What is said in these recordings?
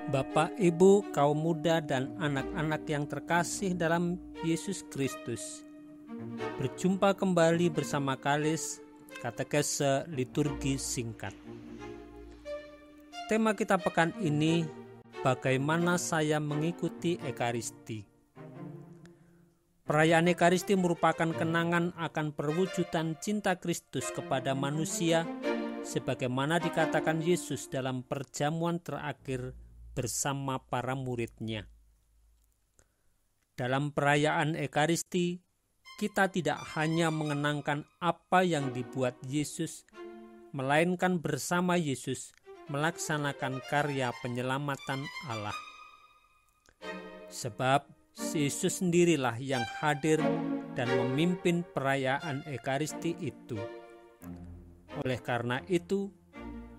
Bapak, Ibu, kaum muda, dan anak-anak yang terkasih dalam Yesus Kristus, berjumpa kembali bersama Kalis Katekese Liturgi Singkat. Tema kita pekan ini, bagaimana saya mengikuti Ekaristi. Perayaan Ekaristi merupakan kenangan akan perwujudan cinta Kristus kepada manusia, sebagaimana dikatakan Yesus dalam perjamuan terakhir bersama para muridnya. Dalam perayaan Ekaristi, kita tidak hanya mengenangkan apa yang dibuat Yesus, melainkan bersama Yesus melaksanakan karya penyelamatan Allah. Sebab Yesus sendirilah yang hadir dan memimpin perayaan Ekaristi itu. Oleh karena itu,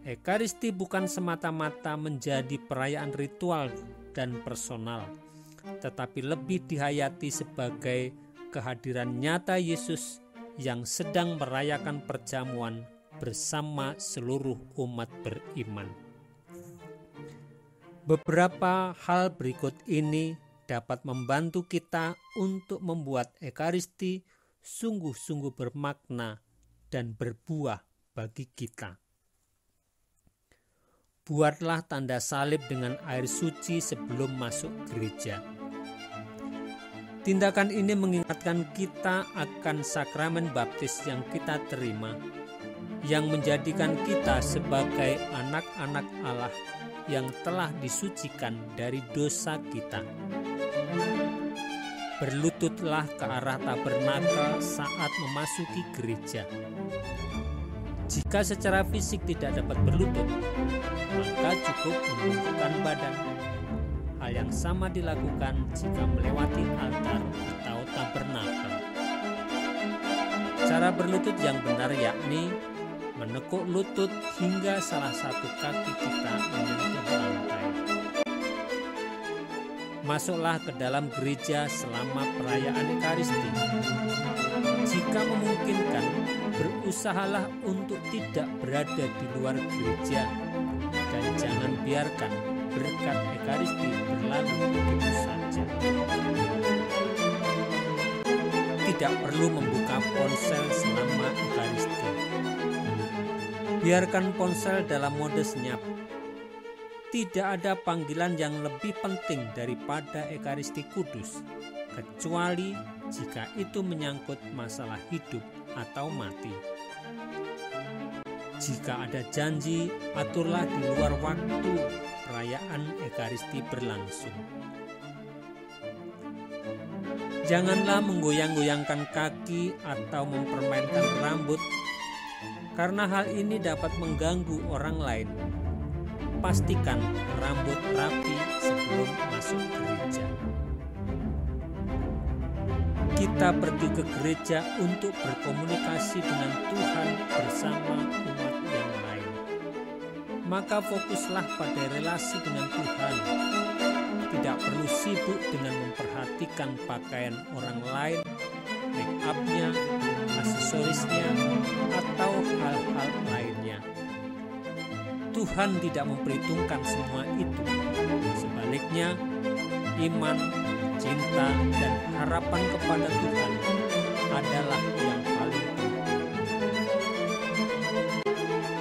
Ekaristi bukan semata-mata menjadi perayaan ritual dan personal, tetapi lebih dihayati sebagai kehadiran nyata Yesus yang sedang merayakan perjamuan bersama seluruh umat beriman. Beberapa hal berikut ini dapat membantu kita untuk membuat Ekaristi sungguh-sungguh bermakna dan berbuah bagi kita. Buatlah tanda salib dengan air suci sebelum masuk gereja. Tindakan ini mengingatkan kita akan sakramen baptis yang kita terima, yang menjadikan kita sebagai anak-anak Allah yang telah disucikan dari dosa kita. Berlututlah ke arah tabernakel saat memasuki gereja. Jika secara fisik tidak dapat berlutut, maka cukup membungkukkan badan. Hal yang sama dilakukan jika melewati altar atau tabernakel. Cara berlutut yang benar yakni menekuk lutut hingga salah satu kaki kita menyentuh lantai. Masuklah ke dalam gereja selama perayaan Ekaristi. Jika memungkinkan, berusahalah untuk tidak berada di luar gereja dan jangan biarkan berkat Ekaristi berlalu begitu saja. Tidak perlu membuka ponsel selama Ekaristi. Biarkan ponsel dalam mode senyap. Tidak ada panggilan yang lebih penting daripada Ekaristi Kudus, kecuali jika itu menyangkut masalah hidup atau mati. Jika ada janji, aturlah di luar waktu perayaan Ekaristi berlangsung. Janganlah menggoyang-goyangkan kaki atau mempermainkan rambut, karena hal ini dapat mengganggu orang lain. Pastikan rambut rapi sebelum masuk gereja. Kita pergi ke gereja untuk berkomunikasi dengan Tuhan bersama umat yang lain. Maka fokuslah pada relasi dengan Tuhan. Tidak perlu sibuk dengan memperhatikan pakaian orang lain, make up-nya, aksesorisnya, atau hal-hal lainnya. Tuhan tidak memperhitungkan semua itu. Sebaliknya, iman, cinta, dan harapan kepada Tuhan adalah yang paling penting.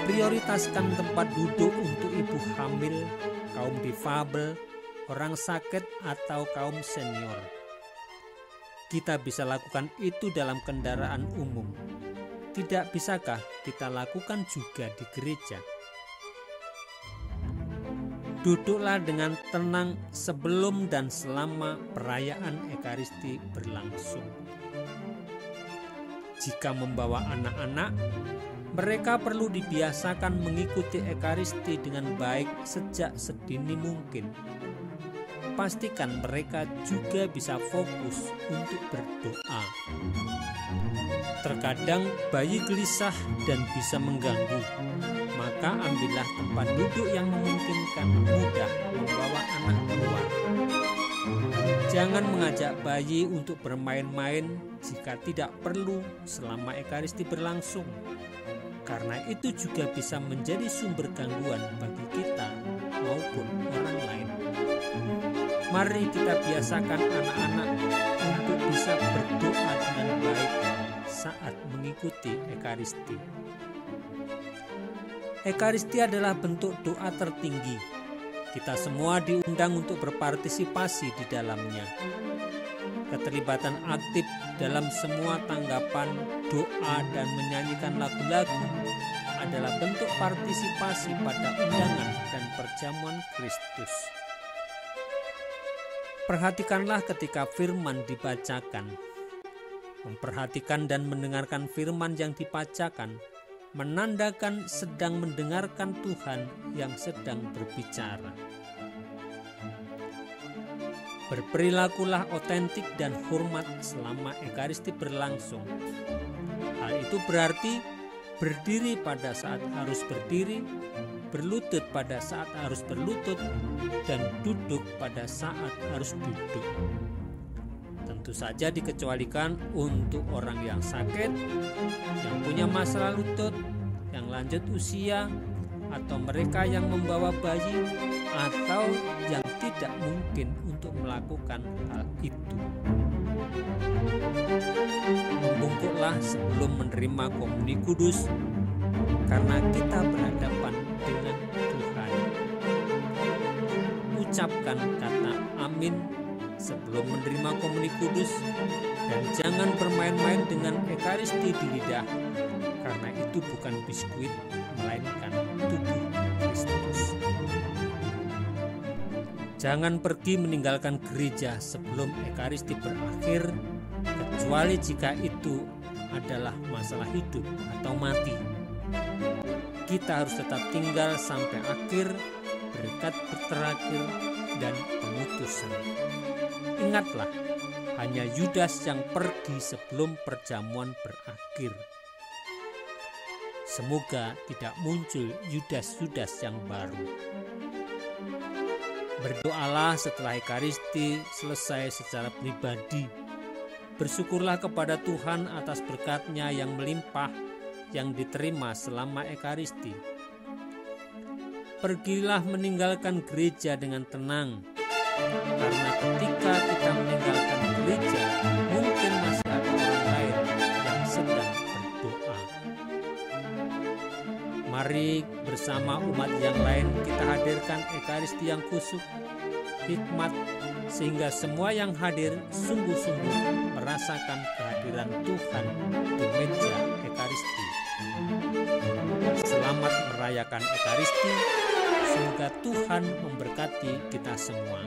Prioritaskan tempat duduk untuk ibu hamil, kaum difabel, orang sakit, atau kaum senior. Kita bisa lakukan itu dalam kendaraan umum. Tidak bisakah kita lakukan juga di gereja? Duduklah dengan tenang sebelum dan selama perayaan Ekaristi berlangsung. Jika membawa anak-anak, mereka perlu dibiasakan mengikuti Ekaristi dengan baik sejak sedini mungkin. Pastikan mereka juga bisa fokus untuk berdoa. Terkadang bayi gelisah dan bisa mengganggu. Maka ambillah tempat duduk yang memungkinkan mudah membawa anak keluar. Jangan mengajak bayi untuk bermain-main jika tidak perlu selama Ekaristi berlangsung, karena itu juga bisa menjadi sumber gangguan bagi kita maupun orang lain. Mari kita biasakan anak-anak untuk bisa berdoa dengan baik saat mengikuti Ekaristi. Ekaristi adalah bentuk doa tertinggi. Kita semua diundang untuk berpartisipasi di dalamnya. Keterlibatan aktif dalam semua tanggapan, doa, dan menyanyikan lagu-lagu adalah bentuk partisipasi pada undangan dan perjamuan Kristus. Perhatikanlah ketika firman dibacakan. Memperhatikan dan mendengarkan firman yang dibacakan menandakan sedang mendengarkan Tuhan yang sedang berbicara. Berperilakulah otentik dan hormat selama Ekaristi berlangsung. Hal itu berarti berdiri pada saat harus berdiri, berlutut pada saat harus berlutut, dan duduk pada saat harus duduk. Tentu saja dikecualikan untuk orang yang sakit, yang punya masalah lutut, yang lanjut usia, atau mereka yang membawa bayi, atau yang tidak mungkin untuk melakukan hal itu. Membungkuklah sebelum menerima komuni kudus, karena kita berhadapan dengan Tuhan. Ucapkan kata amin sebelum menerima komuni kudus, dan jangan bermain-main dengan Ekaristi di lidah, karena itu bukan biskuit, melainkan tubuh Kristus. Jangan pergi meninggalkan gereja sebelum Ekaristi berakhir, kecuali jika itu adalah masalah hidup atau mati. Kita harus tetap tinggal sampai akhir, berkat terakhir, dan pemutusan. Ingatlah, hanya Yudas yang pergi sebelum perjamuan berakhir. Semoga tidak muncul Yudas-Yudas yang baru. Berdoalah setelah Ekaristi selesai secara pribadi. Bersyukurlah kepada Tuhan atas berkat-Nya yang melimpah yang diterima selama Ekaristi. Pergilah meninggalkan gereja dengan tenang, karena ketika kita meninggalkan gereja, mungkin masih ada orang lain yang sedang berdoa. Mari bersama umat yang lain kita hadirkan Ekaristi yang khusyuk, hikmat, sehingga semua yang hadir sungguh-sungguh merasakan kehadiran Tuhan di meja Ekaristi. Selamat merayakan Ekaristi, semoga Tuhan memberkati kita semua.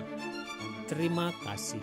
Terima kasih.